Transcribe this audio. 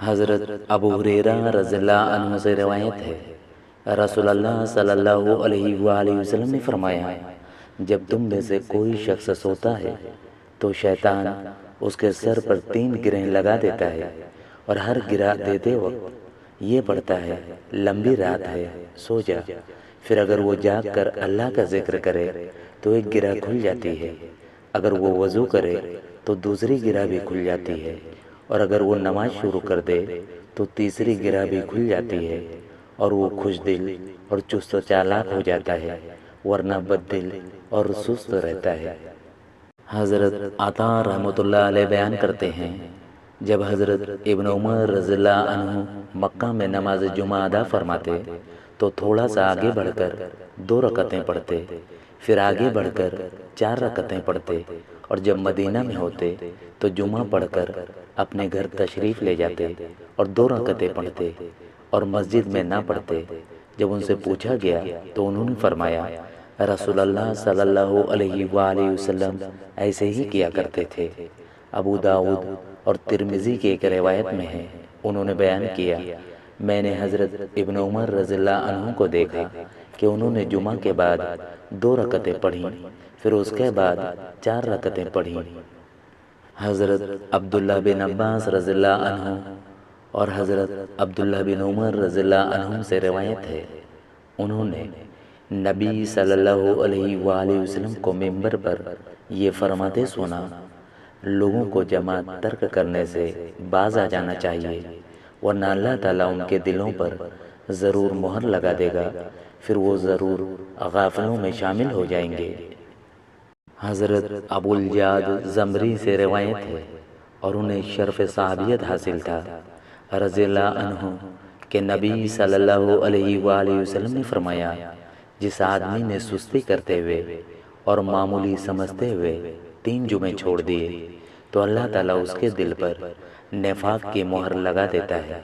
حضرت ابو ہریرہ رضی اللہ عنہ سے روایت ہے، رسول اللہ صلی اللہ علیہ وآلہ وسلم نے فرمایا، جب تم میں سے کوئی شخص سوتا ہے تو شیطان اس کے سر پر 3 گرہیں لگا دیتا ہے، اور ہر گرہ دیتے وقت یہ پڑھتا ہے، لمبی رات ہے، سو جا۔ پھر اگر وہ جاگ کر اللہ کا ذکر کرے تو ایک گرہ کھل جاتی ہے، اگر وہ وضو کرے تو دوسری گرہ بھی کھل جاتی ہے، اور اگر وہ نماز شروع کر دے تو تیسری گرہ بھی کھل جاتی ہے، اور وہ خوش دل اور چست و چالاک ہو جاتا ہے، ورنہ بد دل اور سست رہتا ہے۔ حضرت عطا رحمۃ اللہ علیہ بیان کرتے ہیں، جب حضرت ابن عمر رضی اللہ عنہ مکہ میں نماز جمعہ ادا فرماتے تو تھوڑا سا آگے بڑھ کر 2 رکعتیں پڑھتے، پھر آگے بڑھ کر 4 رکعتیں پڑھتے، اور جب مدینہ میں ہوتے تو جمعہ پڑھ کر اپنے گھر تشریف لے جاتے اور 2 رکعتیں پڑھتے اور مسجد میں نہ پڑھتے۔ جب ان سے پوچھا گیا تو انہوں نے فرمایا، رسول اللہ صلی اللہ علیہ وآلہ وسلم ایسے ہی کیا کرتے تھے۔ ابو داؤد اور ترمذی کی ایک روایت میں ہے، انہوں نے بیان کیا، میں نے حضرت ابن عمر رضی اللہ عنہ کو دیکھا کہ انہوں نے جمعہ کے بعد 2 رکعتیں پڑھیں، پھر اس کے بعد 4 رکعتیں پڑھیں۔ حضرت عبداللہ بن عباس رضی اللہ عنہ اور حضرت عبداللہ بن عمر رضی اللہ عنہ سے روایت ہے، انہوں نے نبی صلی اللہ علیہ وآلہ وسلم کو ممبر پر یہ فرماتے سنا، لوگوں کو جماعت ترک کرنے سے باز آ جانا چاہیے، ورنہ اللہ تعالیٰ ان کے دلوں پر ضرور مہر لگا دے گا، پھر وہ ضرور غافلوں میں شامل ہو جائیں گے۔ حضرت ابو الجاد زمری سے روایت ہے، اور انہیں شرف صحابیت حاصل تھا، رضی اللہ عنہ، کہ نبی صلی اللہ علیہ وآلہ وسلم نے فرمایا، جس آدمی نے سستی کرتے ہوئے اور معمولی سمجھتے ہوئے 3 جمعے چھوڑ دیے تو اللہ تعالیٰ اس کے دل پر نفاق کی مہر لگا دیتا ہے۔